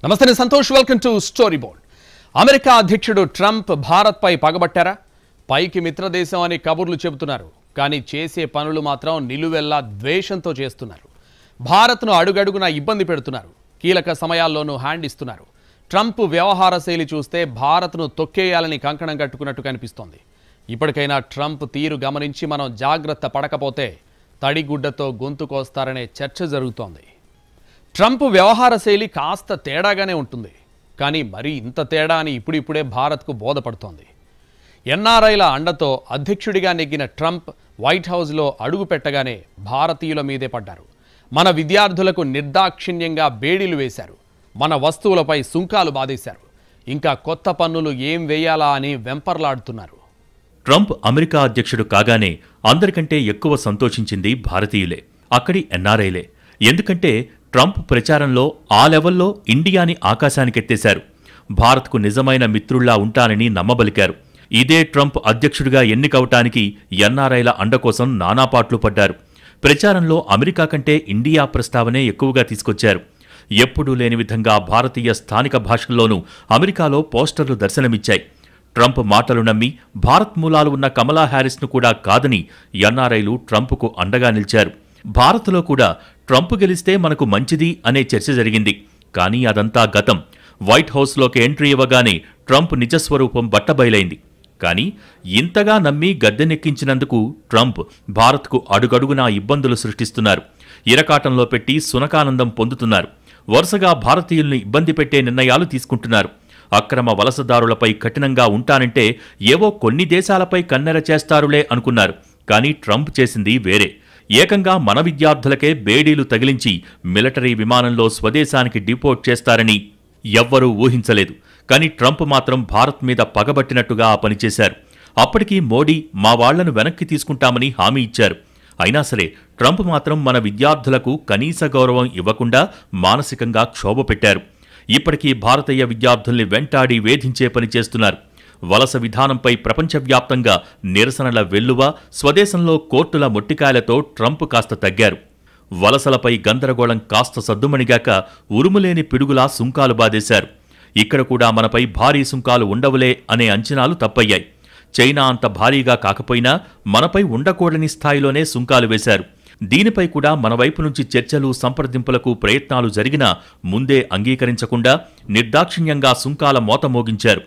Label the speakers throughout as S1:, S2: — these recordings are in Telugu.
S1: నమస్తే నేను Santosh welcome to story board. America అధ్యక్షుడు ట్రంప్ భారత్పై పగబట్టారా? పైకి మిత్రదేశం అని కబుర్లు చెబుతున్నారు, కానీ చేసే పనులు మాత్రం నిలువెల్లా ద్వేషంతో చేస్తున్నారు. భారత్ను అడుగడుగునా ఇబ్బంది పెడుతున్నారు, కీలక సమయాల్లోనూ హ్యాండ్ ఇస్తున్నారు. ట్రంప్ వ్యవహార శైలి చూస్తే భారత్ను తొక్కేయాలని కంకణం కట్టుకున్నట్టు కనిపిస్తోంది. ఇప్పటికైనా ట్రంప్ తీరు గమనించి మనం జాగ్రత్త పడకపోతే తడిగుడ్డతో గొంతు కోస్తారనే చర్చ జరుగుతోంది. ట్రంప్ వ్యవహార శైలి కాస్త తేడాగానే ఉంటుంది, కానీ మరీ ఇంత తేడా అని ఇప్పుడిప్పుడే భారత్కు బోధపడుతోంది. ఎన్ఆర్ఐల అండతో అధ్యక్షుడిగా నెగ్గిన ట్రంప్ వైట్ హౌస్లో అడుగు పెట్టగానే భారతీయుల మీదే పడ్డారు. మన విద్యార్థులకు నిర్దాక్షిణ్యంగా బేడీలు వేశారు, మన వస్తువులపై సుంకాలు బాధేశారు, ఇంకా కొత్త పన్నులు ఏం వేయాలా అని వెంపర్లాడుతున్నారు.
S2: ట్రంప్ అమెరికా అధ్యక్షుడు కాగానే అందరికంటే ఎక్కువ సంతోషించింది భారతీయులే, అక్కడి ఎన్ఆర్ఐలే. ఎందుకంటే ట్రంప్ ప్రచారంలో ఆ లెవెల్లో ఇండియాని ఆకాశానికెత్తేశారు. భారత్కు నిజమైన మిత్రుల్లా ఉంటానని నమ్మబలికారు. ఇదే ట్రంప్ అధ్యక్షుడిగా ఎన్నికవటానికి ఎన్ఆర్ఐల అండ కోసం నానాపాట్లు పడ్డారు. ప్రచారంలో అమెరికా కంటే ఇండియా ప్రస్తావనే ఎక్కువగా తీసుకొచ్చారు. ఎప్పుడూ లేని విధంగా భారతీయ స్థానిక భాషల్లోనూ అమెరికాలో పోస్టర్లు దర్శనమిచ్చాయి. ట్రంప్ మాటలు నమ్మి భారత్ మూలాలు ఉన్న కమలా హ్యారిస్ను కూడా కాదని ఎన్ఆర్ఐలు ట్రంప్కు అండగా నిలిచారు. భారత్లో కూడా ట్రంప్ గెలిస్తే మనకు మంచిది అనే చర్చ జరిగింది, కానీ అదంతా గతం. వైట్ హౌస్లోకి ఎంట్రీ ఇవ్వగానే ట్రంప్ నిజస్వరూపం బట్టబయలైంది. కానీ ఇంతగా నమ్మి గద్దెనెక్కించినందుకు ట్రంప్ భారత్కు అడుగడుగునా ఇబ్బందులు సృష్టిస్తున్నారు. ఇరకాటంలో పెట్టి సునకానందం పొందుతున్నారు. వరుసగా భారతీయుల్ని ఇబ్బంది పెట్టే నిర్ణయాలు తీసుకుంటున్నారు. అక్రమ వలసదారులపై కఠినంగా ఉంటానంటే ఏవో కొన్ని దేశాలపై కన్నెర చేస్తారులే అనుకున్నారు, కానీ ట్రంప్ చేసింది వేరే. ఏకంగా మన విద్యార్థులకే బేడీలు తగిలించి మిలిటరీ విమానంలో స్వదేశానికి డిపోర్ట్ చేస్తారని ఎవ్వరూ ఊహించలేదు. కానీ ట్రంప్ మాత్రం భారత్ మీద పగబట్టినట్టుగా ఆ పనిచేశారు. అప్పటికీ మోడీ మా వాళ్లను వెనక్కి తీసుకుంటామని హామీ ఇచ్చారు. అయినా సరే ట్రంప్ మాత్రం మన విద్యార్థులకు కనీస గౌరవం ఇవ్వకుండా మానసికంగా క్షోభ పెట్టారు. ఇప్పటికీ భారతీయ విద్యార్థుల్ని వెంటాడి వేధించే పని చేస్తున్నారు. వలస విధానంపై ప్రపంచవ్యాప్తంగా నిరసనల వెల్లువ, స్వదేశంలో కోర్టుల మొట్టికాయలతో ట్రంప్ కాస్త తగ్గారు. వలసలపై గందరగోళం కాస్త సద్దుమణిగాక ఉరుములేని పిడుగులా సుంకాలు బాధేశారు. ఇక్కడ కూడా మనపై భారీ సుంకాలు ఉండవులే అనే అంచనాలు తప్పయ్యాయి. చైనా అంత భారీగా కాకపోయినా మనపై ఉండకూడని స్థాయిలోనే సుంకాలు వేశారు. దీనిపై కూడా మన వైపు నుంచి చర్చలు, సంప్రదింపులకు ప్రయత్నాలు జరిగినా ముందే అంగీకరించకుండా నిర్దాక్షిణ్యంగా సుంకాల మోత మోగించారు.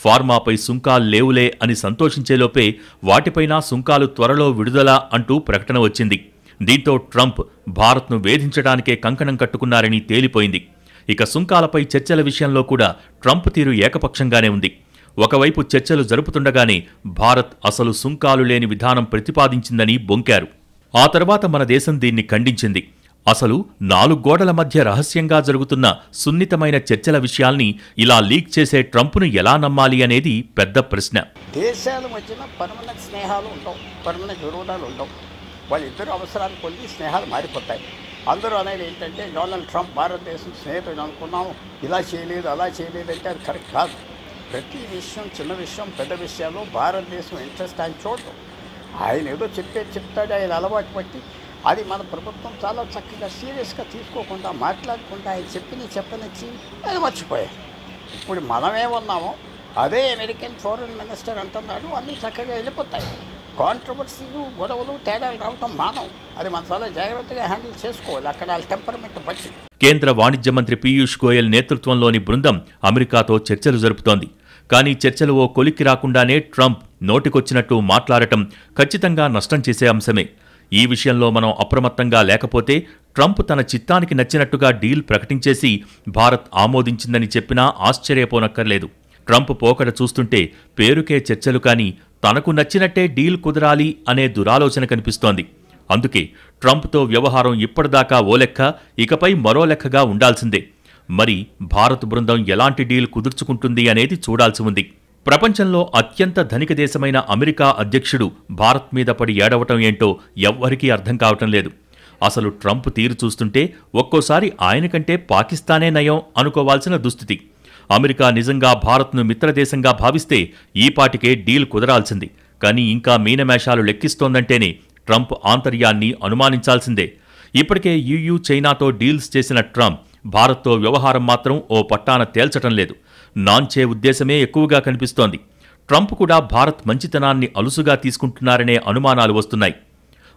S2: ఫార్మాపై సుంకాలు లేవులే అని సంతోషించేలోపే వాటిపైనా సుంకాలు త్వరలో విడుదల అంటూ ప్రకటన వచ్చింది. దీంతో ట్రంప్ భారత్ను వేధించడానికే కంకణం కట్టుకున్నారని తేలిపోయింది. ఇక సుంకాలపై చర్చల విషయంలో కూడా ట్రంప్ తీరు ఏకపక్షంగానే ఉంది. ఒకవైపు చర్చలు జరుపుతుండగానే భారత్ అసలు సుంకాలు లేని విధానం ప్రతిపాదించిందని బొంకారు. ఆ తర్వాత మన దేశం దీన్ని ఖండించింది. అసలు 4 గోడల మధ్య రహస్యంగా జరుగుతున్న సున్నితమైన చర్చల విషయాల్ని ఇలా లీక్ చేసే ట్రంప్ను ఎలా నమ్మాలి అనేది పెద్ద ప్రశ్న.
S3: దేశాల మధ్యన పర్మనెంట్ స్నేహాలు ఉండవు, పర్మనెంట్ విరోధాలు ఉండవు. వాళ్ళిద్దరు అవసరాలు కొద్ది స్నేహాలు మారిపోతాయి. అందరూ అనేది ఏంటంటే డొనాల్డ్ ట్రంప్ భారతదేశం స్నేహితుడు అనుకున్నాము, ఇలా చేయలేదు అలా చేయలేదు అంటే అది కరెక్ట్ కాదు. ప్రతి విషయం, చిన్న విషయం పెద్ద విషయాల్లో భారతదేశం ఇంట్రెస్ట్ ఆయన చూడటం. ఆయన ఏదో చెప్తాడు, ఆయన అలవాటు పట్టి అది మన ప్రభుత్వం చాలా చక్కగా సీరియస్గా తీసుకోకుండా మాట్లాడకుండా ఆయన చెప్పనిచ్చి అది మర్చిపోయారు. ఇప్పుడు మనమేమన్నామో అదే అమెరికన్ ఫారెన్ మినిస్టర్ అంటున్నాడు, అన్నీ చక్కగా వెళ్ళిపోతాయి. కాంట్రవర్సీలు, గొడవలు, తేడాలు రావటం మానం. అది మనం చాలా జాగ్రత్తగా హ్యాండిల్ చేసుకోవాలి. అక్కడ వాళ్ళ టెంపర్మెంట్ బట్టి.
S2: కేంద్ర వాణిజ్య మంత్రి పీయూష్ గోయల్ నేతృత్వంలోని బృందం అమెరికాతో చర్చలు జరుపుతోంది. కానీ చర్చలు ఓ కొలిక్కి రాకుండానే ట్రంప్ నోటికొచ్చినట్టు మాట్లాడటం ఖచ్చితంగా నష్టం చేసే అంశమే. ఈ విషయంలో మనం అప్రమత్తంగా లేకపోతే ట్రంప్ తన చిత్తానికి నచ్చినట్టుగా డీల్ ప్రకటించేసి భారత్ ఆమోదించిందని చెప్పినా ఆశ్చర్యపోనక్కర్లేదు. ట్రంప్ పోకడ చూస్తుంటే పేరుకే చర్చలు కానీ తనకు నచ్చినట్టే డీల్ కుదరాలి అనే దురాలోచన కనిపిస్తోంది. అందుకే ట్రంప్తో వ్యవహారం ఇప్పటిదాకా ఓ లెక్క, ఇకపై మరో లెక్కగా ఉండాల్సిందే. మరి భారత్ బృందం ఎలాంటి డీల్ కుదుర్చుకుంటుంది అనేది చూడాల్సి ఉంది. ప్రపంచంలో అత్యంత ధనిక దేశమైన అమెరికా అధ్యక్షుడు భారత్ మీద పడి ఏడవటం ఏంటో ఎవ్వరికీ అర్థం కావటం లేదు. అసలు ట్రంప్ తీరు చూస్తుంటే ఒక్కోసారి ఆయన కంటే పాకిస్తానే నయం అనుకోవాల్సిన దుస్థితి. అమెరికా నిజంగా భారత్ను మిత్రదేశంగా భావిస్తే ఈపాటికే డీల్ కుదరాల్సింది. కానీ ఇంకా మీనమేషాలు లెక్కిస్తోందంటేనే ట్రంప్ ఆంతర్యాన్ని అనుమానించాల్సిందే. ఇప్పటికే యూయూ, చైనాతో డీల్స్ చేసిన ట్రంప్ భారత్తో వ్యవహారం మాత్రం ఓ పట్టాన తేల్చటం లేదు. నాంచే ఉద్దేశమే ఎక్కువగా కనిపిస్తోంది. ట్రంప్ కూడా భారత్ మంచితనాన్ని అలుసుగా తీసుకుంటున్నారనే అనుమానాలు వస్తున్నాయి.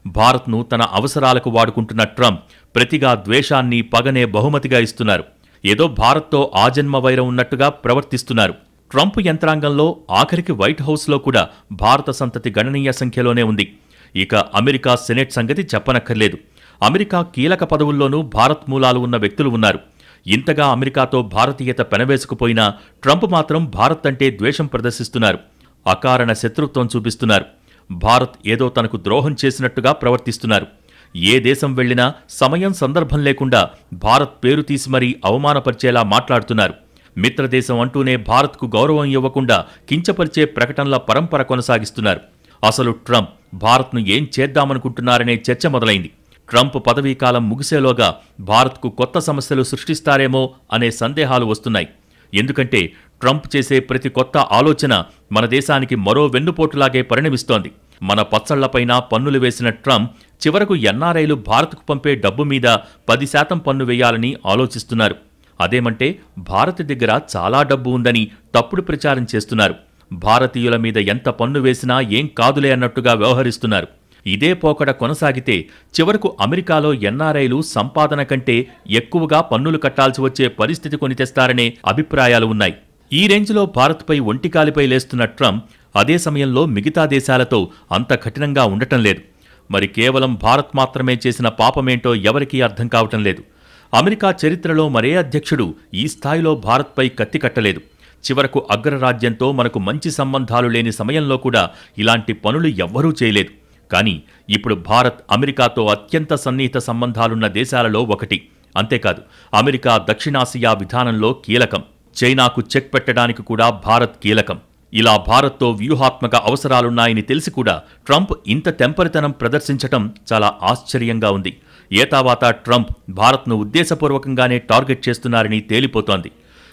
S2: భారత్ను తన అవసరాలకు వాడుకుంటున్న ట్రంప్ ప్రతిగా ద్వేషాన్ని, పగనే బహుమతిగా ఇస్తున్నారు. ఏదో భారత్తో ఆజన్మ వైరం ఉన్నట్టుగా ప్రవర్తిస్తున్నారు. ట్రంప్ యంత్రాంగంలో ఆఖరికి వైట్ హౌస్లో కూడా భారత సంతతి గణనీయ సంఖ్యలోనే ఉంది. ఇక అమెరికా సెనెట్ సంగతి చెప్పనక్కర్లేదు. అమెరికా కీలక పదవుల్లోనూ భారత్ మూలాలు ఉన్న వ్యక్తులు ఉన్నారు. ఇంతగా అమెరికాతో భారతీయత పెనవేసుకుపోయినా ట్రంప్ మాత్రం భారత్ అంటే ద్వేషం ప్రదర్శిస్తున్నారు. అకారణ శత్రుత్వం చూపిస్తున్నారు. భారత్ ఏదో తనకు ద్రోహం చేసినట్టుగా ప్రవర్తిస్తున్నారు. ఏ దేశం వెళ్లినా సమయం సందర్భం లేకుండా భారత్ పేరు తీసి మరీ అవమానపరిచేలా మాట్లాడుతున్నారు. మిత్రదేశం అంటూనే భారత్కు గౌరవం ఇవ్వకుండా కించపరిచే ప్రకటనల పరంపర కొనసాగిస్తున్నారు. అసలు ట్రంప్ భారత్ను ఏం చేద్దామనుకుంటున్నారనే చర్చ మొదలైంది. ట్రంప్ పదవీకాలం ముగిసేలోగా భారత్కు కొత్త సమస్యలు సృష్టిస్తారేమో అనే సందేహాలు వస్తున్నాయి. ఎందుకంటే ట్రంప్ చేసే ప్రతి కొత్త ఆలోచన మన దేశానికి మరో వెన్నుపోటులాగే పరిణమిస్తోంది. మన పచ్చళ్లపైన పన్నులు వేసిన ట్రంప్ చివరకు ఎన్ఆర్ఐలు భారత్కు పంపే డబ్బు మీద 10% పన్ను వేయాలని ఆలోచిస్తున్నారు. అదేమంటే భారత్ దగ్గర చాలా డబ్బు ఉందని తప్పుడు ప్రచారం చేస్తున్నారు. భారతీయుల మీద ఎంత పన్ను వేసినా ఏం కాదులే అన్నట్టుగా వ్యవహరిస్తున్నారు. ఇదే పోకడ కొనసాగితే చివరకు అమెరికాలో ఎన్ఆర్ఐలు సంపాదన కంటే ఎక్కువగా పన్నులు కట్టాల్సి వచ్చే పరిస్థితి కొని తెస్తారనే అభిప్రాయాలు ఉన్నాయి. ఈ రేంజ్లో భారత్పై ఒంటికాలిపై లేస్తున్న ట్రంప్ అదే సమయంలో మిగతా దేశాలతో అంత కఠినంగా ఉండటం లేదు. మరి కేవలం భారత్ మాత్రమే చేసిన పాపమేంటో ఎవరికీ అర్థం కావటం లేదు. అమెరికా చరిత్రలో మరే అధ్యక్షుడు ఈ స్థాయిలో భారత్పై కత్తి కట్టలేదు. చివరకు అగ్రరాజ్యంతో మనకు మంచి సంబంధాలు లేని సమయంలో కూడా ఇలాంటి పనులు ఎవ్వరూ చేయలేదు. కానీ ఇప్పుడు భారత్ అమెరికాతో అత్యంత సన్నిహిత సంబంధాలున్న దేశాలలో ఒకటి. అంతేకాదు, అమెరికా దక్షిణాసియా విధానంలో కీలకం. చైనాకు చెక్ పెట్టడానికి కూడా భారత్ కీలకం. ఇలా భారత్తో వ్యూహాత్మక అవసరాలున్నాయని తెలిసి కూడా ట్రంప్ ఇంత తెంపరితనం ప్రదర్శించటం చాలా ఆశ్చర్యంగా ఉంది. ఏతావాత ట్రంప్ భారత్ను ఉద్దేశపూర్వకంగానే టార్గెట్ చేస్తున్నారని తేలిపోతోంది.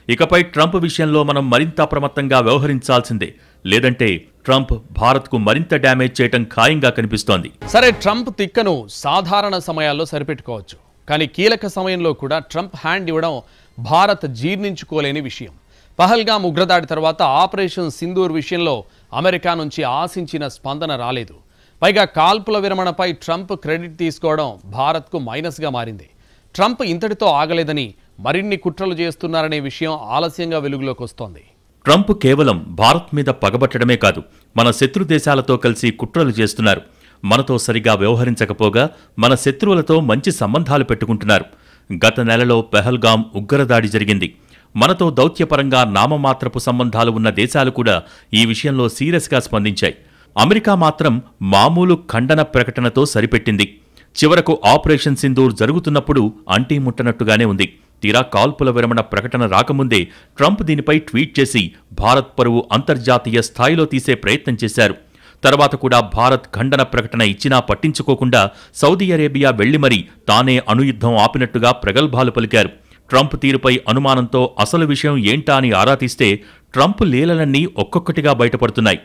S2: ఇకపై ట్రంప్ విషయంలో మనం మరింత అప్రమత్తంగా వ్యవహరించాల్సిందే. లేదంటే ట్రంప్ భారత్కు మరింత డ్యామేజ్ చేయటం ఖాయంగా కనిపిస్తోంది.
S1: సరే, ట్రంప్ తిక్కను సాధారణ సమయాల్లో సరిపెట్టుకోవచ్చు. కానీ కీలక సమయంలో కూడా ట్రంప్ హ్యాండ్ ఇవ్వడం భారత్ జీర్ణించుకోలేని విషయం. పహల్గామ్ ఉగ్రదాడి తర్వాత ఆపరేషన్ సింధూర్ విషయంలో అమెరికా నుంచి ఆశించిన స్పందన రాలేదు. పైగా కాల్పుల విరమణపై ట్రంప్ క్రెడిట్ తీసుకోవడం భారత్కు మైనస్గా మారింది. ట్రంప్ ఇంతటితో ఆగలేదని మరిన్ని కుట్రలు చేస్తున్నారనే విషయం ఆలస్యంగా వెలుగులోకి వస్తోంది.
S2: ట్రంప్ కేవలం భారత్ మీద పగబట్టడమే కాదు, మన శత్రు దేశాలతో కలిసి కుట్రలు చేస్తున్నారు. మనతో సరిగా వ్యవహరించకపోగా మన శత్రువులతో మంచి సంబంధాలు పెట్టుకుంటున్నారు. గత నెలలో పెహల్గామ్ ఉగ్రదాడి జరిగింది. మనతో దౌత్యపరంగా నామమాత్రపు సంబంధాలు ఉన్న దేశాలు కూడా ఈ విషయంలో సీరియస్గా స్పందించాయి. అమెరికా మాత్రం మామూలు ఖండన ప్రకటనతో సరిపెట్టింది. చివరకు ఆపరేషన్ సింధూర్ జరుగుతున్నప్పుడు అంటీముట్టనట్టుగానే ఉంది. తీరా కాల్పుల విరమణ ప్రకటన రాకముందే ట్రంప్ దీనిపై ట్వీట్ చేసి భారత్ పరువు అంతర్జాతీయ స్థాయిలో తీసే ప్రయత్నం చేశారు. తర్వాత కూడా భారత్ ఖండన ప్రకటన ఇచ్చినా పట్టించుకోకుండా సౌదీ అరేబియా వెళ్లి మరీ తానే అణుయుద్ధం ఆపినట్టుగా ప్రగల్భాలు పలికారు. ట్రంప్ తీరుపై అనుమానంతో అసలు విషయం ఏంటా అని ఆరా తీస్తే ట్రంప్ లీలలన్నీ ఒక్కొక్కటిగా బయటపడుతున్నాయి.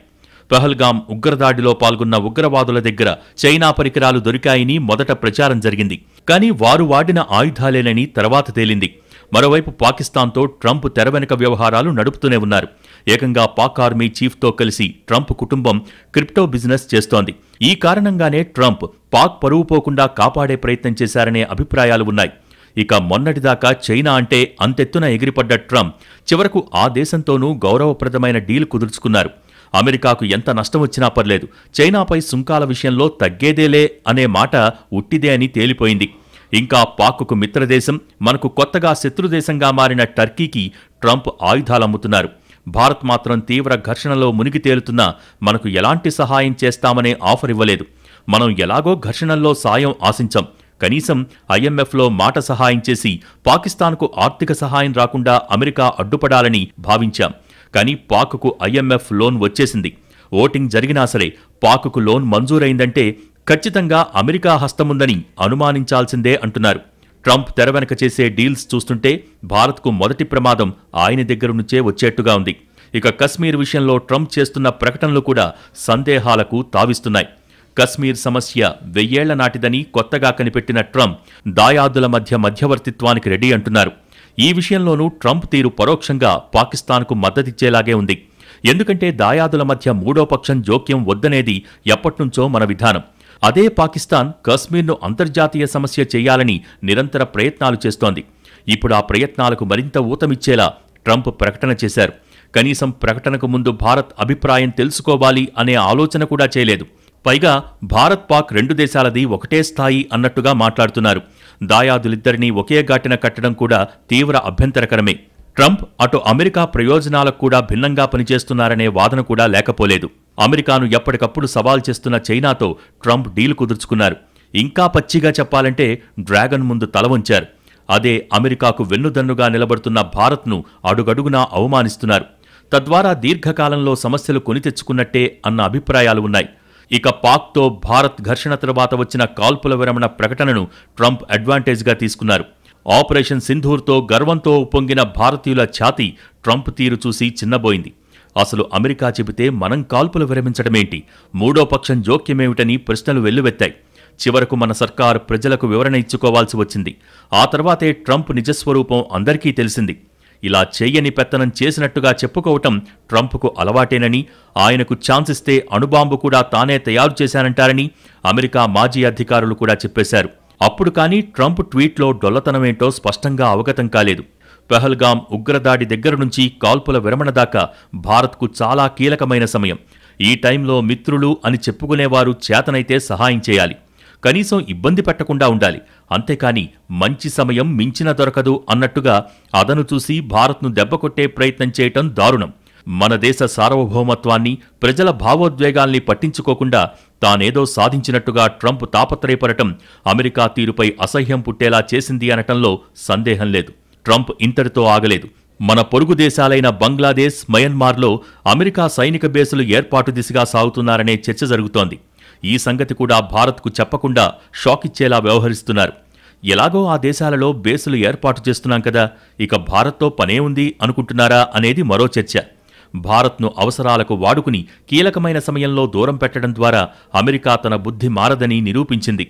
S2: పహల్గామ్ ఉగ్రదాడిలో పాల్గొన్న ఉగ్రవాదుల దగ్గర చైనా పరికరాలు దొరికాయని మొదట ప్రచారం జరిగింది. కానీ వారు వాడిన ఆయుధాలేనని తర్వాత తేలింది. మరోవైపు పాకిస్తాన్తో ట్రంప్ తెరవెనక వ్యవహారాలు నడుపుతూనే ఉన్నారు. ఏకంగా పాక్ ఆర్మీ చీఫ్తో కలిసి ట్రంప్ కుటుంబం క్రిప్టో బిజినెస్ చేస్తోంది. ఈ కారణంగానే ట్రంప్ పాక్ పరువు పోకుండా కాపాడే ప్రయత్నం చేశారనే అభిప్రాయాలు ఉన్నాయి. ఇక మొన్నటిదాకా చైనా అంటే అంతెత్తున ఎగిరిపడ్డ ట్రంప్ చివరకు ఆ దేశంతోనూ గౌరవప్రదమైన డీల్ కుదుర్చుకున్నారు. అమెరికాకు ఎంత నష్టం వచ్చినా పర్లేదు, చైనాపై సుంకాల విషయంలో తగ్గేదేలే అనే మాట ఉట్టిదే అని తేలిపోయింది. ఇంకా పాక్కు మిత్రదేశం, మనకు కొత్తగా శత్రుదేశంగా మారిన టర్కీకి ట్రంప్ ఆయుధాలమ్ముతున్నారు. భారత్ మాత్రం తీవ్ర ఘర్షణలో మునిగి తేలుతున్నా మనకు ఎలాంటి సహాయం చేస్తామనే ఆఫర్ ఇవ్వలేదు. మనం ఎలాగో ఘర్షణల్లో సాయం ఆశించాం. కనీసం ఐఎంఎఫ్లో మాట సహాయం చేసి పాకిస్తాన్కు ఆర్థిక సహాయం రాకుండా అమెరికా అడ్డుపడాలని భావించాం. కానీ పాక్కు ఐఎంఎఫ్ లోన్ వచ్చేసింది. ఓటింగ్ జరిగినా సరే పాక్కు లోన్ మంజూరైందంటే ఖచ్చితంగా అమెరికా హస్తముందని అనుమానించాల్సిందే అంటున్నారు. ట్రంప్ తెరవెనక చేసే డీల్స్ చూస్తుంటే భారత్కు మొదటి ప్రమాదం ఆయన దగ్గర నుంచే వచ్చేట్టుగా ఉంది. ఇక కశ్మీర్ విషయంలో ట్రంప్ చేస్తున్న ప్రకటనలు కూడా సందేహాలకు తావిస్తున్నాయి. కశ్మీర్ సమస్య 1000 ఏళ్ల నాటిదని కొత్తగా కనిపెట్టిన ట్రంప్ దాయాదుల మధ్య మధ్యవర్తిత్వానికి రెడీ అంటున్నారు. ఈ విషయంలోనూ ట్రంప్ తీరు పరోక్షంగా పాకిస్తాన్కు మద్దతిచ్చేలాగే ఉంది. ఎందుకంటే దాయాదుల మధ్య మూడో పక్షం జోక్యం వద్దనేది ఎప్పట్నుంచో మన విధానం. అదే పాకిస్తాన్ కశ్మీర్ను అంతర్జాతీయ సమస్య చేయాలని నిరంతర ప్రయత్నాలు చేస్తోంది. ఇప్పుడు ఆ ప్రయత్నాలకు మరింత ఊతమిచ్చేలా ట్రంప్ ప్రకటన చేశారు. కనీసం ప్రకటనకు ముందు భారత్ అభిప్రాయం తెలుసుకోవాలి అనే ఆలోచన కూడా చేయలేదు. పైగా భారత్ పాక్ 2 దేశాలది ఒకటే స్థాయి అన్నట్టుగా మాట్లాడుతున్నారు. దాయాదులిద్దరినీ ఒకే ఘాటిన కట్టడం కూడా తీవ్ర అభ్యంతరకరమే. ట్రంప్ అటు అమెరికా ప్రయోజనాలకు కూడా భిన్నంగా పనిచేస్తున్నారనే వాదన కూడా లేకపోలేదు. అమెరికాను ఎప్పటికప్పుడు సవాల్ చేస్తున్న చైనాతో ట్రంప్ డీల్ కుదుర్చుకున్నారు. ఇంకా పచ్చిగా చెప్పాలంటే డ్రాగన్ ముందు తల వంచారు. అదే అమెరికాకు వెన్నుదన్నుగా నిలబడుతున్న భారత్ను అడుగడుగునా అవమానిస్తున్నారు. తద్వారా దీర్ఘకాలంలో సమస్యలు కొని తెచ్చుకున్నట్టే అన్న అభిప్రాయాలు ఉన్నాయి. ఇక పాక్తో భారత్ ఘర్షణ తర్వాత వచ్చిన కాల్పుల విరమణ ప్రకటనను ట్రంప్ అడ్వాంటేజ్గా తీసుకున్నారు. ఆపరేషన్ సింధూర్తో గర్వంతో ఉప్పొంగిన భారతీయుల ఛాతీ ట్రంప్ తీరు చూసి చిన్నబోయింది. అసలు అమెరికా చెబితే మనం కాల్పులు విరమించడమేంటి, మూడో పక్షం జోక్యమేమిటని ప్రశ్నలు వెల్లువెత్తాయి. చివరకు మన సర్కారు ప్రజలకు వివరణ ఇచ్చుకోవాల్సి వచ్చింది. ఆ తర్వాతే ట్రంప్ నిజస్వరూపం అందరికీ తెలిసింది. ఇలా చెయ్యని పెత్తనం చేసినట్టుగా చెప్పుకోవటం ట్రంప్కు అలవాటేనని, ఆయనకు ఛాన్స్ ఇస్తే అణుబాంబు కూడా తానే తయారు చేశానంటారని అమెరికా మాజీ అధికారులు కూడా చెప్పేశారు. అప్పుడు కానీ ట్రంప్ ట్వీట్లో డొల్లతనమేంటో స్పష్టంగా అవగతం కాలేదు. పెహల్గాం ఉగ్రదాడి దగ్గర నుంచి కాల్పుల విరమణ దాకా భారత్కు చాలా కీలకమైన సమయం. ఈ టైంలో మిత్రులు అని చెప్పుకునేవారు చేతనైతే సహాయం చేయాలి, కనీసం ఇబ్బంది పెట్టకుండా ఉండాలి. అంతేకాని మంచి సమయం మించిన దొరకదు అన్నట్టుగా అదను చూసి భారత్ను దెబ్బకొట్టే ప్రయత్నం చేయటం దారుణం. మన దేశ సార్వభౌమత్వాన్ని, ప్రజల భావోద్వేగాల్ని పట్టించుకోకుండా తానేదో సాధించినట్టుగా ట్రంప్ తాపత్రయపడటం అమెరికా తీరుపై అసహ్యం పుట్టేలా చేసింది అనటంలో సందేహం లేదు. ట్రంప్ ఇంతటితో ఆగలేదు. మన పొరుగు దేశాలైన బంగ్లాదేశ్, మయన్మార్లో అమెరికా సైనిక బేసులు ఏర్పాటు దిశగా సాగుతున్నారనే చర్చ జరుగుతోంది. ఈ సంగతి కూడా భారత్కు చెప్పకుండా షాకిచ్చేలా వ్యవహరిస్తున్నారు. ఎలాగో ఆ దేశాలలో బేసులు ఏర్పాటు చేస్తున్నాం కదా, ఇక భారత్తో పనే ఉంది అనుకుంటున్నారా అనేది మరో చర్చ. భారత్ను అవసరాలకు వాడుకుని కీలకమైన సమయంలో దూరం పెట్టడం ద్వారా అమెరికా తన బుద్ధి మారదని నిరూపించింది.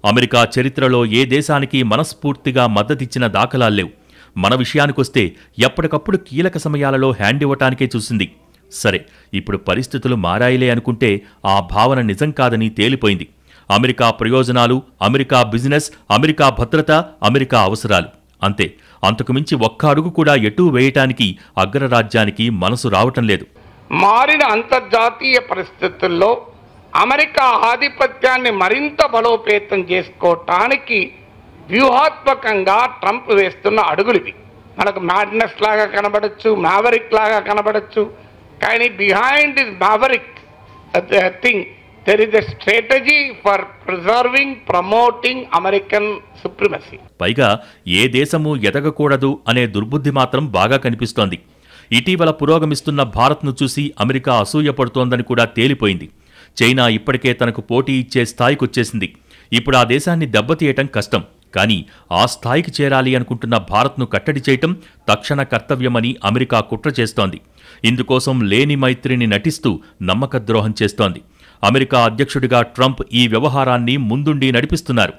S2: అమెరికా చరిత్రలో ఏ దేశానికి మనస్ఫూర్తిగా మద్దతిచ్చిన దాఖలాల్లేవు. మన విషయానికొస్తే ఎప్పటికప్పుడు కీలక సమయాలలో హ్యాండ్ ఇవ్వటానికే చూసింది. సరే, ఇప్పుడు పరిస్థితులు మారాయిలే అనుకుంటే ఆ భావన నిజం కాదని తేలిపోయింది. అమెరికా ప్రయోజనాలు, అమెరికా బిజినెస్, అమెరికా భద్రత, అమెరికా అవసరాలు అంతే. అంతకుమించి ఒక్క అడుగు కూడా ఎటూ వేయటానికి అగ్రరాజ్యానికి మనసు రావటం లేదు.
S4: మారిన అంతర్జాతీయ పరిస్థితుల్లో అమెరికా ఆధిపత్యాన్ని మరింత బలోపేతం చేసుకోవటానికి వ్యూహాత్మకంగా ట్రంప్ వేస్తున్న అడుగులివి. మనకు మ్యాడ్నెస్ లాగా కనబడచ్చు, మ్యావరిక్ లాగా కనబడచ్చు, కానీ behind this maverick thing there is a strategy for preserving, promoting American supremacy.
S2: పైగా ఏ దేశము ఎదగకూడదు అనే దుర్బుద్ధి మాత్రం బాగా కనిపిస్తోంది. ఇటీవల పురోగమిస్తున్న భారత్ను చూసి అమెరికా అసూయపడుతోందని కూడా తేలిపోయింది. చైనా ఇప్పటికే తనకు పోటీ ఇచ్చే స్థాయికొచ్చేసింది. ఇప్పుడు ఆ దేశాన్ని దెబ్బతీయటం కష్టం. కానీ ఆ స్థాయికి చేరాలి అనుకుంటున్న భారత్ను కట్టడి చేయటం తక్షణ కర్తవ్యమని అమెరికా కుట్ర చేస్తోంది. ఇందుకోసం లేని మైత్రిని నటిస్తూ నమ్మకద్రోహం చేస్తోంది. అమెరికా అధ్యక్షుడిగా ట్రంప్ ఈ వ్యవహారాన్ని ముందుండి నడిపిస్తున్నారు.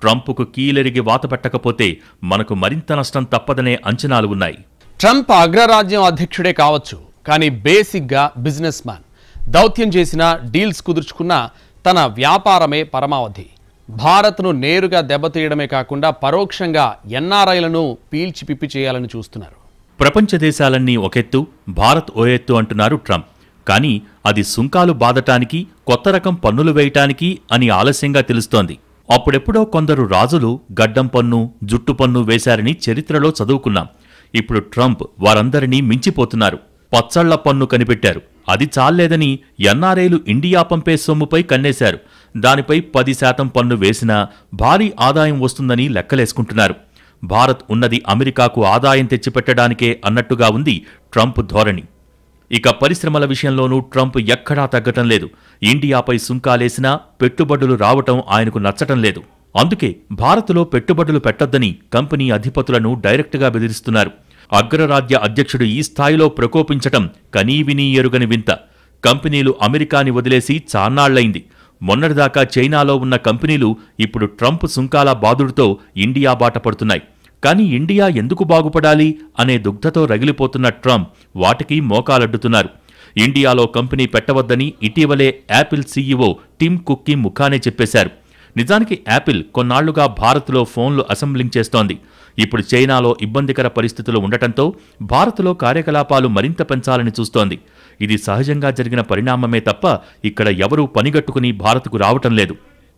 S2: ట్రంప్కు కీలెరిగి వాతపెట్టకపోతే మనకు మరింత నష్టం తప్పదనే అంచనాలు ఉన్నాయి.
S1: ట్రంప్ అగ్రరాజ్యం అధ్యక్షుడే కావచ్చు, కానీ బేసిక్గా బిజినెస్ మ్యాన్. దౌత్యం చేసిన, డీల్స్ కుదుర్చుకున్న తన వ్యాపారమే పరమావధి. భారత్ను నేరుగా దెబ్బతీయడమే కాకుండా పరోక్షంగా ఎన్ఆర్ఐలను పీల్చి పిప్పి చేయాలని చూస్తున్నారు.
S2: ప్రపంచ దేశాలన్నీ ఒకెత్తు, భారత్ ఓ ఎత్తు అంటున్నారు ట్రంప్. కానీ అది సుంకాలు బాదటానికి, కొత్త రకం పన్నులు వేయటానికి అని ఆలస్యంగా తెలుస్తోంది. అప్పుడెప్పుడో కొందరు రాజులు గడ్డం పన్ను, జుట్టు పన్ను వేశారని చరిత్రలో చదువుకున్నాం. ఇప్పుడు ట్రంప్ వారందరినీ మించిపోతున్నారు. పచ్చళ్ల పన్ను కనిపెట్టారు. అది చాల్లేదని ఎన్ఆర్ఐలు ఇండియా పంపే సొమ్ముపై కన్నేశారు. దానిపై 10% పన్ను వేసినా భారీ ఆదాయం వస్తుందని లెక్కలేసుకుంటున్నారు. భారత్ ఉన్నది అమెరికాకు ఆదాయం తెచ్చిపెట్టడానికే అన్నట్టుగా ఉంది ట్రంప్ ధోరణి. ఇక పరిశ్రమల విషయంలోనూ ట్రంప్ ఎక్కడా తగ్గటం లేదు. ఇండియాపై సుంకాలేసినా పెట్టుబడులు రావటం ఆయనకు నచ్చటం లేదు. అందుకే భారత్లో పెట్టుబడులు పెట్టొద్దని కంపెనీ అధిపతులను డైరెక్టుగా బెదిరిస్తున్నారు. అగ్రరాజ్య అధ్యక్షుడు ఈ స్థాయిలో ప్రకోపించటం కనీవినీ ఎరుగని వింత. కంపెనీలు అమెరికాని వదిలేసి చాన్నాళ్లయింది. మొన్నటిదాకా చైనాలో ఉన్న కంపెనీలు ఇప్పుడు ట్రంప్ సుంకాల బాదుడుతో ఇండియా బాట పడుతున్నాయి. కానీ ఇండియా ఎందుకు బాగుపడాలి అనే దుగ్ధతో రగిలిపోతున్న ట్రంప్ వాటికి మోకాలడ్డుతున్నారు. ఇండియాలో కంపెనీ పెట్టవద్దని ఇటీవలే యాపిల్ సీఈఓ టిమ్ కుక్ ముఖానే చెప్పేశారు. నిజానికి యాపిల్ కొన్నాళ్లుగా భారత్లో ఫోన్లు అసెంబ్లింగ్ చేస్తోంది. ఇప్పుడు చైనాలో ఇబ్బందికర పరిస్థితులు ఉండటంతో భారత్లో కార్యకలాపాలు మరింత పెంచాలని చూస్తోంది. ఇది సహజంగా జరిగిన పరిణామమే తప్ప ఇక్కడ ఎవరూ పనిగట్టుకుని భారత్కు రావటం లేదు.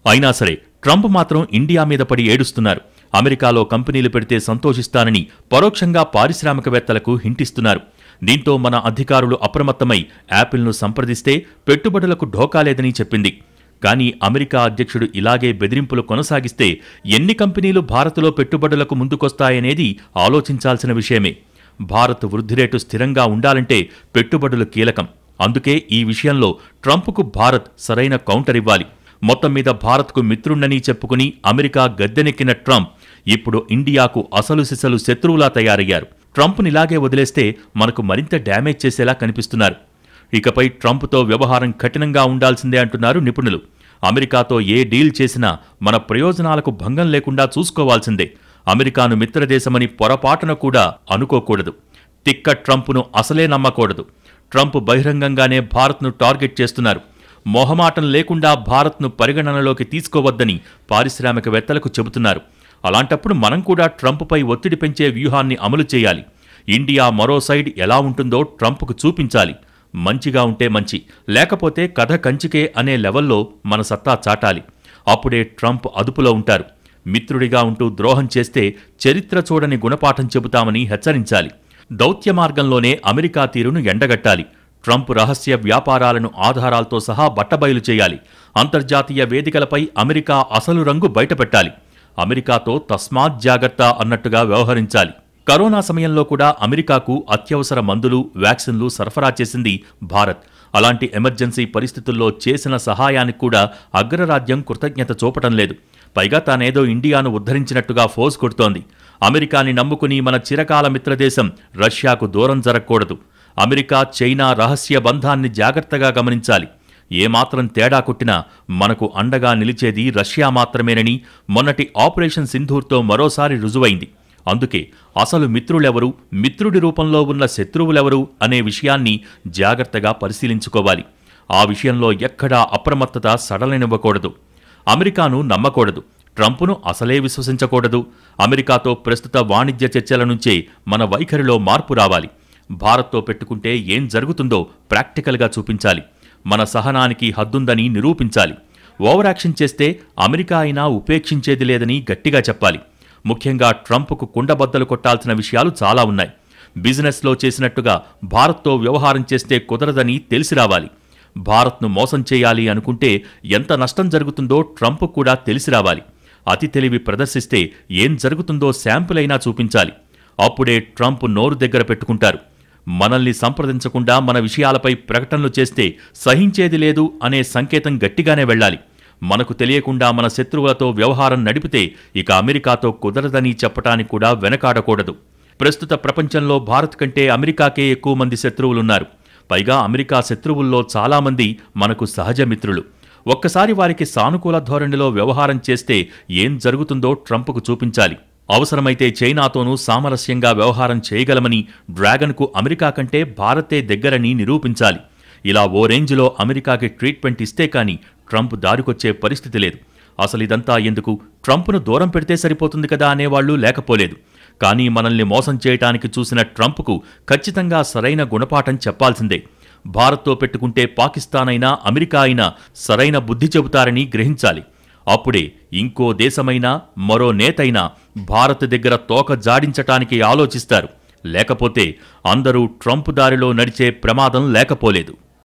S2: అయినా సరే ట్రంప్ మాత్రం ఇండియా మీద పడి ఏడుస్తున్నారు. అమెరికాలో కంపెనీలు పెడితే సంతోషిస్తానని పరోక్షంగా పారిశ్రామికవేత్తలకు హింటిస్తున్నారు. దీంతో మన అధికారులు అప్రమత్తమై యాపిల్ను సంప్రదిస్తే పెట్టుబడులకు ఢోకా లేదని చెప్పింది. కానీ అమెరికా అధ్యక్షుడు ఇలాగే బెదిరింపులు కొనసాగిస్తే ఎన్ని కంపెనీలు భారత్లో పెట్టుబడులకు ముందుకొస్తాయనేది ఆలోచించాల్సిన విషయమే. భారత్ వృద్ధి రేటు స్థిరంగా ఉండాలంటే పెట్టుబడులు కీలకం. అందుకే ఈ విషయంలో ట్రంప్కు భారత్ సరైన కౌంటర్ ఇవ్వాలి. మొత్తం మీద భారత్కు మిత్రుణ్ణని చెప్పుకుని అమెరికా గద్దెనెక్కిన ట్రంప్ ఇప్పుడు ఇండియాకు అసలు సిసలు శత్రువులా తయారయ్యారు. ట్రంప్నిలాగే వదిలేస్తే మనకు మరింత డ్యామేజ్ చేసేలా కనిపిస్తున్నారు. ఇకపై ట్రంప్తో వ్యవహారం కఠినంగా ఉండాల్సిందే అంటున్నారు నిపుణులు. అమెరికాతో ఏ డీల్ చేసినా మన ప్రయోజనాలకు భంగం లేకుండా చూసుకోవాల్సిందే. అమెరికాను మిత్రదేశమని పొరపాటున కూడా అనుకోకూడదు. తిక్క ట్రంప్ను అసలే నమ్మకూడదు. ట్రంప్ బహిరంగంగానే భారత్ను టార్గెట్ చేస్తున్నారు. మొహమాటం లేకుండా భారత్ను పరిగణనలోకి తీసుకోవద్దని పారిశ్రామికవేత్తలకు చెబుతున్నారు. అలాంటప్పుడు మనం కూడా ట్రంప్పై ఒత్తిడి పెంచే వ్యూహాన్ని అమలు చేయాలి. ఇండియా మరో సైడ్ ఎలా ఉంటుందో ట్రంప్కు చూపించాలి. మంచిగా ఉంటే మంచి, లేకపోతే కథ కంచికే అనే లెవెల్లో మన సత్తా చాటాలి. అప్పుడే ట్రంప్ అదుపులో ఉంటారు. మిత్రుడిగా ఉంటూ ద్రోహం చేస్తే చరిత్ర చూడని గుణపాఠం చెబుతామని హెచ్చరించాలి. దౌత్య మార్గంలోనే అమెరికా తీరును ఎండగట్టాలి. ట్రంప్ రహస్య వ్యాపారాలను ఆధారాలతో సహా బట్టబయలు చేయాలి. అంతర్జాతీయ వేదికలపై అమెరికా అసలు రంగు బయటపెట్టాలి. అమెరికాతో తస్మాత్ జాగ్రత్త అన్నట్టుగా వ్యవహరించాలి. కరోనా సమయంలో కూడా అమెరికాకు అత్యవసర మందులు, వ్యాక్సిన్లు సరఫరా చేసింది భారత్. అలాంటి ఎమర్జెన్సీ పరిస్థితుల్లో చేసిన సహాయానికి కూడా అగ్రరాజ్యం కృతజ్ఞత చూపటం లేదు. పైగా తానేదో ఇండియాను ఉద్ధరించినట్టుగా ఫోజ్ కొడుతోంది. అమెరికాని నమ్ముకుని మన చిరకాల మిత్రదేశం రష్యాకు దూరం జరగకూడదు. అమెరికా చైనా రహస్య బంధాన్ని జాగ్రత్తగా గమనించాలి. ఏమాత్రం తేడా కొట్టినా మనకు అండగా నిలిచేది రష్యా మాత్రమేనని మొన్నటి ఆపరేషన్ సింధూర్తో మరోసారి రుజువైంది. అందుకే అసలు మిత్రులెవరు, మిత్రుడి రూపంలో ఉన్న శత్రువులెవరు అనే విషయాన్ని జాగ్రత్తగా పరిశీలించుకోవాలి. ఆ విషయంలో ఎక్కడా అప్రమత్తత సడలనివ్వకూడదు. అమెరికాను నమ్మకూడదు. ట్రంప్ను అసలే విశ్వసించకూడదు. అమెరికాతో ప్రస్తుత వాణిజ్య చర్చల నుంచే మన వైఖరిలో మార్పు రావాలి. భారత్తో పెట్టుకుంటే ఏం జరుగుతుందో ప్రాక్టికల్గా చూపించాలి. మన సహనానికి హద్దుందని నిరూపించాలి. ఓవరాక్షన్ చేస్తే అమెరికా అయినా ఉపేక్షించేది లేదని గట్టిగా చెప్పాలి. ముఖ్యంగా ట్రంప్కు కుండబద్దలు కొట్టాల్సిన విషయాలు చాలా ఉన్నాయి. బిజినెస్లో చేసినట్టుగా భారత్తో వ్యవహారం చేస్తే కుదరదని తెలిసి రావాలి. భారత్ను మోసం చేయాలి అనుకుంటే ఎంత నష్టం జరుగుతుందో ట్రంప్ కూడా తెలిసి రావాలి. అతి తెలివి ప్రదర్శిస్తే ఏం జరుగుతుందో శాంపుల్ అయినా చూపించాలి. అప్పుడే ట్రంప్ నోరు దగ్గర పెట్టుకుంటారు. మనల్ని సంప్రదించకుండా మన విషయాలపై ప్రకటనలు చేస్తే సహించేది లేదు అనే సంకేతం గట్టిగానే వెళ్ళాలి. మనకు తెలియకుండా మన శత్రువులతో వ్యవహారం నడిపితే ఇక అమెరికాతో కుదరదని చెప్పటానికి కూడా వెనకాడకూడదు. ప్రస్తుత ప్రపంచంలో భారత్ కంటే అమెరికాకే ఎక్కువ మంది శత్రువులున్నారు. పైగా అమెరికా శత్రువుల్లో చాలామంది మనకు సహజ మిత్రులు. ఒక్కసారి వారికి సానుకూల ధోరణిలో వ్యవహారం చేస్తే ఏం జరుగుతుందో ట్రంప్కు చూపించాలి. అవసరమైతే చైనాతోనూ సామరస్యంగా వ్యవహారం చేయగలమని, డ్రాగన్కు అమెరికా కంటే భారతే దగ్గరని నిరూపించాలి. ఇలా ఓ రేంజ్లో అమెరికాకి ట్రీట్మెంట్ ఇస్తే కానీ ట్రంప్ దారికొచ్చే పరిస్థితి లేదు. అసలు ఇదంతా ఎందుకు, ట్రంప్ను దూరం పెడితే సరిపోతుంది కదా అనేవాళ్లు లేకపోలేదు. కానీ మనల్ని మోసం చేయటానికి చూసిన ట్రంప్కు ఖచ్చితంగా సరైన గుణపాఠం చెప్పాల్సిందే. భారత్తో పెట్టుకుంటే పాకిస్తాన్ అయినా అమెరికా అయినా సరైన బుద్ధి చెబుతారని గ్రహించాలి. అప్పుడే ఇంకో దేశమైనా మరో నేతైనా భారత్ దగ్గర తోక జాడించటానికి ఆలోచిస్తారు. లేకపోతే అందరూ ట్రంప్ దారిలో నడిచే ప్రమాదం లేకపోలేదు.